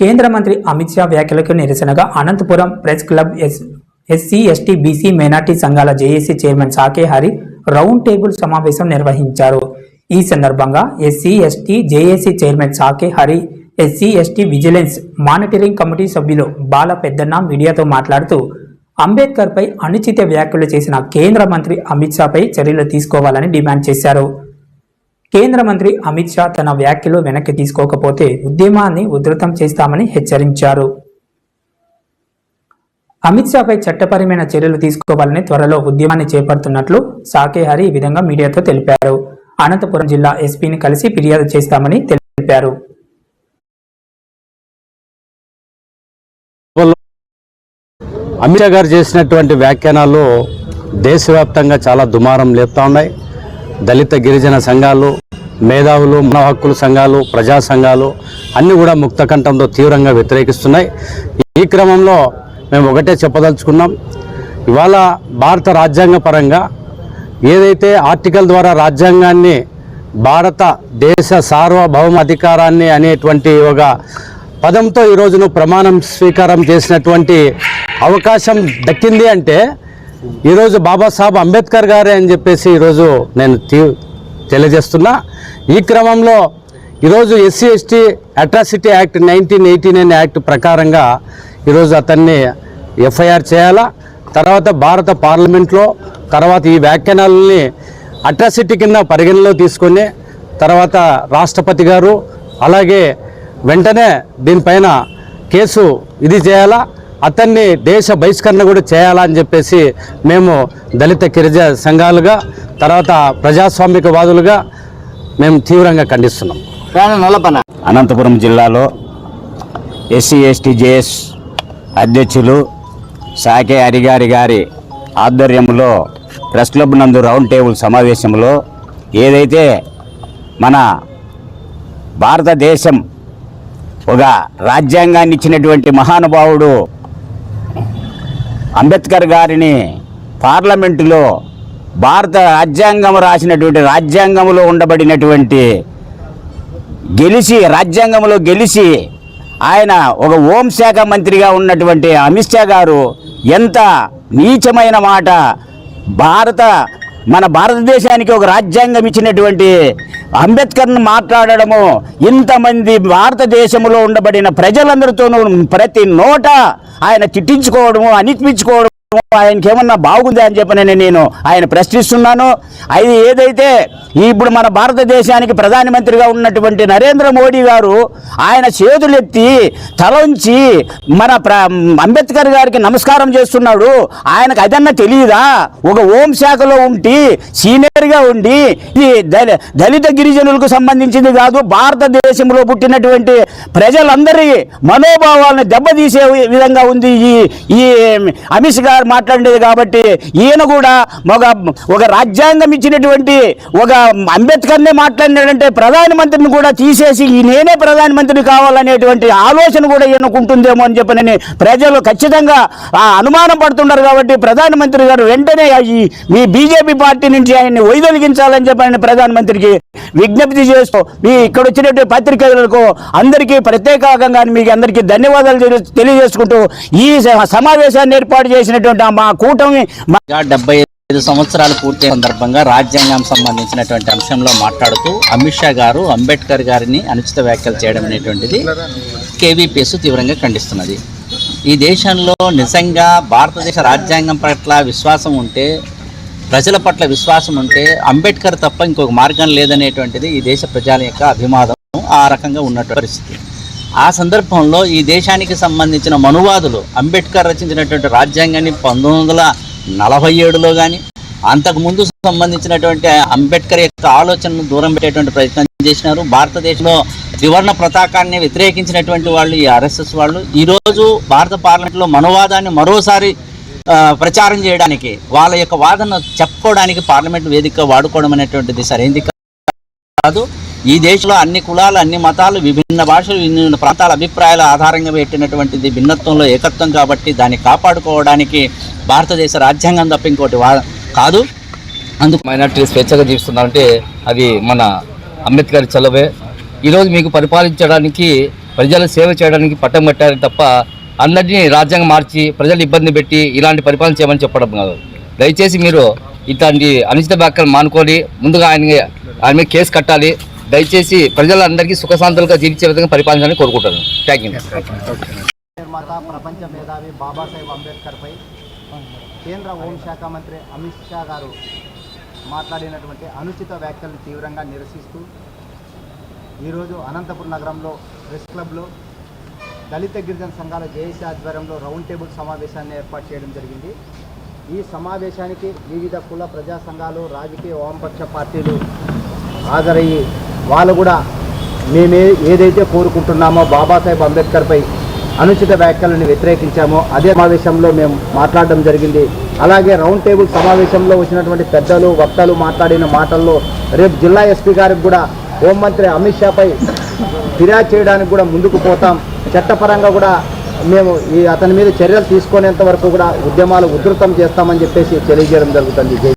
కేంద్ర మంత్రి అమిత్ షా వ్యాఖ్యలకు నిరసనగా Anantapuram press club SC ST BC minority సంఘాల JAC chairman Sake Hari round table సమావేశం నిర్వహించారు. ఈ సందర్భంగా SC ST JAC chairman Sake Hari, SC ST vigilance monitoring committee సభ్యులు బాల పెద్దన్న మీడియాతో మాట్లాడుతూ అంబేద్కర్ పై అనుచిత వ్యాఖ్యలు చేసిన కేంద్ర మంత్రి అమిత్ షాపై చర్యలు తీసుకోవాలని డిమాండ్ చేశారు. కేంద్ర మంత్రి అమిత్ షా తన వ్యాఖ్యలు వెనక్కి తీసుకోకపోతే ఉద్యమాన్ని ఉధృతం చేస్తామని హెచ్చరించారు. అమిత్ షాపై చట్టపరమైన చర్యలు తీసుకోవాలని త్వరలో ఉద్యమాన్ని చేపడుతున్నట్లు సాకే హరి ఈ విధంగా మీడియాతో తెలిపారు. అనంతపురం జిల్లా ఎస్పీని కలిసి ఫిర్యాదు చేస్తామని తెలిపారు. అమిత్ షా గారు చేసినటువంటి వ్యాఖ్యానాలు దేశవ్యాప్తంగా చాలా దుమారం లేపుతా ఉన్నాయి. దళిత గిరిజన సంఘాలు, మేధావులు, మానవ హక్కుల సంఘాలు, ప్రజా సంఘాలు అన్నీ కూడా ముక్తకంఠంతో తీవ్రంగా వ్యతిరేకిస్తున్నాయి. ఈ క్రమంలో మేము ఒకటే చెప్పదలుచుకున్నాం. ఇవాళ భారత రాజ్యాంగ పరంగా ఏదైతే ఆర్టికల్ ద్వారా రాజ్యాంగాన్ని, భారతదేశ సార్వభౌమ అధికారాన్ని అనేటువంటి ఒక పదంతో ఈరోజును ప్రమాణం స్వీకారం చేసినటువంటి అవకాశం దక్కింది అంటే ఈరోజు బాబాసాహెబ్ అంబేద్కర్ గారే అని చెప్పేసి ఈరోజు నేను తెలియజేస్తున్నా. ఈ క్రమంలో ఈరోజు SC ST atrocity act 1989 act ప్రకారంగా ఈరోజు అతన్ని ఎఫ్ఐఆర్ చేయాలా. తర్వాత భారత పార్లమెంట్లో తర్వాత ఈ వ్యాఖ్యానాలని అట్రాసిటీ కింద పరిగణలో తీసుకొని తర్వాత రాష్ట్రపతి గారు అలాగే వెంటనే దీనిపైన కేసు ఇది చేయాలా, అతన్ని దేశ బహిష్కరణ కూడా చేయాలా అని చెప్పేసి మేము దళిత గిరిజన సంఘాలుగా తర్వాత ప్రజాస్వామికవాదులుగా మేము తీవ్రంగా ఖండిస్తున్నాం. అనంతపురం జిల్లాలో ఎస్సీ ఎస్టీ జేఎస్ అధ్యక్షులు సాకే హరిగారి గారి ఆధ్వర్యంలో ప్రెస్ క్లబ్ నందు రౌండ్ టేబుల్ సమావేశంలో ఏదైతే మన భారతదేశం ఒక రాజ్యాంగాన్ని ఇచ్చినటువంటి మహానుభావుడు అంబేద్కర్ గారిని పార్లమెంటులో భారత రాజ్యాంగం రాసినటువంటి రాజ్యాంగంలో ఉండబడినటువంటి రాజ్యాంగంలో గెలిచి ఆయన ఒక హోంశాఖ మంత్రిగా ఉన్నటువంటి అమిత్ షా గారు ఎంత నీచమైన మాట, మన భారతదేశానికి ఒక రాజ్యాంగం ఇచ్చినటువంటి అంబేద్కర్ను మాట్లాడడము, ఇంతమంది భారతదేశంలో ఉండబడిన ప్రజలందరితోనూ ప్రతి నోట ఆయన తిట్టించుకోవడము, అనిపించుకోవడము ఆయనకి ఏమన్నా బాగుంది అని చెప్పని నేను ఆయన ప్రశ్నిస్తున్నాను. అది ఏదైతే ఇప్పుడు మన భారతదేశానికి ప్రధానమంత్రిగా ఉన్నటువంటి నరేంద్ర మోడీ గారు ఆయన చేతులెత్తి తలంచి మన అంబేద్కర్ గారికి నమస్కారం చేస్తున్నాడు. ఆయనకు అదన్నా తెలియదా? ఒక హోంశాఖలో ఉండి సీనియర్గా ఉండి ఇది దళిత గిరిజనులకు సంబంధించింది కాదు, భారతదేశంలో పుట్టినటువంటి ప్రజలందరి మనోభావాలను దెబ్బతీసే విధంగా ఉంది ఈ అమిత్ షా మాట్లాడేది. కాబట్టి ఈయన కూడా ఒక రాజ్యాంగం ఇచ్చినటువంటి ఒక అంబేద్కర్నే మాట్లాడినాడంటే ప్రధానమంత్రిని కూడా తీసేసి నేనే ప్రధానమంత్రిని కావాలనేటువంటి ఆలోచన కూడా ఈయనకుంటుందేమో అని చెప్పని ప్రజలు ఖచ్చితంగా అనుమానం పడుతున్నారు. కాబట్టి ప్రధానమంత్రి గారు వెంటనే మీ బీజేపీ పార్టీ నుంచి ఆయన్ని వైదొలిగించాలని చెప్పని ప్రధానమంత్రికి విజ్ఞప్తి చేస్తూ ఇక్కడ వచ్చినటువంటి పత్రికలకు అందరికీ ప్రత్యేకంగా మీకు అందరికీ ధన్యవాదాలు తెలియజేసుకుంటూ ఈ సమావేశాన్ని ఏర్పాటు చేసినటువంటి మా కూటమి 75 సంవత్సరాలు పూర్తి సందర్భంగా రాజ్యాంగం సంబంధించినటువంటి అంశంలో మాట్లాడుతూ అమిత్ షా గారు అంబేద్కర్ గారిని అనుచిత వ్యాఖ్యలు చేయడం అనేటువంటిది కేవీపీఎస్ తీవ్రంగా ఖండిస్తున్నది. ఈ దేశంలో నిజంగా భారతదేశ రాజ్యాంగం పట్ల విశ్వాసం ఉంటే, ప్రజల పట్ల విశ్వాసం ఉంటే అంబేద్కర్ తప్ప ఇంకొక మార్గం లేదనేటువంటిది ఈ దేశ ప్రజల యొక్క అభిమానం ఆ రకంగా ఉన్నటువంటి పరిస్థితి. ఆ సందర్భంలో ఈ దేశానికి సంబంధించిన మనువాదులు అంబేద్కర్ రచించినటువంటి రాజ్యాంగాన్ని 1947లో కానీ అంతకుముందు సంబంధించినటువంటి అంబేద్కర్ యొక్క ఆలోచనను దూరం పెట్టేటువంటి ప్రయత్నం చేసినారు. భారతదేశంలో త్రివర్ణ పతాకాన్ని వ్యతిరేకించినటువంటి వాళ్ళు ఈ ఆర్ఎస్ఎస్ వాళ్ళు ఈరోజు భారత పార్లమెంట్లో మనువాదాన్ని మరోసారి ప్రచారం చేయడానికి, వాళ్ళ యొక్క వాదన చెప్పుకోవడానికి పార్లమెంట్ వేదికగా వాడుకోవడం అనేటువంటిది సరైనది కాదు. ఈ దేశంలో అన్ని కులాలు, అన్ని మతాలు, విభిన్న భాషలు, విభిన్న ప్రాంతాల అభిప్రాయాల ఆధారంగా పెట్టినటువంటిది భిన్నత్వంలో ఏకత్వం. కాబట్టి దాన్ని కాపాడుకోవడానికి భారతదేశ రాజ్యాంగం తప్ప ఇంకోటి కాదు. అందుకు మైనార్టీ స్వేచ్ఛగా జీవిస్తున్నారంటే అది మన అంబేద్కర్ చలవే. ఈరోజు మీకు పరిపాలించడానికి ప్రజల సేవ చేయడానికి పట్టం కట్టారు తప్ప అందరినీ రాజ్యాంగం మార్చి ప్రజలు ఇబ్బంది పెట్టి ఇలాంటి పరిపాలన చేయమని చెప్పడం కాదు. దయచేసి మీరు ఇట్లాంటి అనుచిత వ్యాఖ్యలు మానుకొని ముందుగా ఆయన మీద కేసు కట్టాలి. దయచేసి ప్రజలందరికీ సుఖశాంతులుగా జీవించే విధంగా పరిపాలించాలని కోరుకుంటాను. Thank you. నిర్మాత ప్రపంచ మేధావి బాబాసాహెబ్ అంబేద్కర్పై కేంద్ర హోంశాఖ మంత్రి అమిత్ షా గారు మాట్లాడినటువంటి అనుచిత వ్యాఖ్యలను తీవ్రంగా నిరసిస్తూ ఈరోజు అనంతపురం నగరంలో ప్రెస్ క్లబ్లో దళిత గిరిజన సంఘాల జేఏసీ ఆధ్వర్యంలో రౌండ్ టేబుల్ సమావేశాన్ని ఏర్పాటు చేయడం జరిగింది. ఈ సమావేశానికి వివిధ కుల ప్రజా సంఘాలు, రాజకీయ వామపక్ష పార్టీలు హాజరయ్యి వాళ్ళు కూడా మేము ఏదైతే కోరుకుంటున్నామో బాబాసాహెబ్ అంబేద్కర్పై అనుచిత వ్యాఖ్యలను వ్యతిరేకించామో అదే సమావేశంలో మేము మాట్లాడడం జరిగింది. అలాగే రౌండ్ టేబుల్ సమావేశంలో వచ్చినటువంటి పెద్దలు వక్తలు మాట్లాడిన మాటల్లో రేపు జిల్లా ఎస్పీ గారికి కూడా హోంమంత్రి అమిత్ షాపై ఫిర్యాదు చేయడానికి కూడా ముందుకు పోతాం. చట్టపరంగా కూడా మేము అతని మీద చర్యలు తీసుకునేంత వరకు కూడా ఉద్యమాలు ఉధృతం చేస్తామని చెప్పేసి తెలియజేయడం జరుగుతుంది.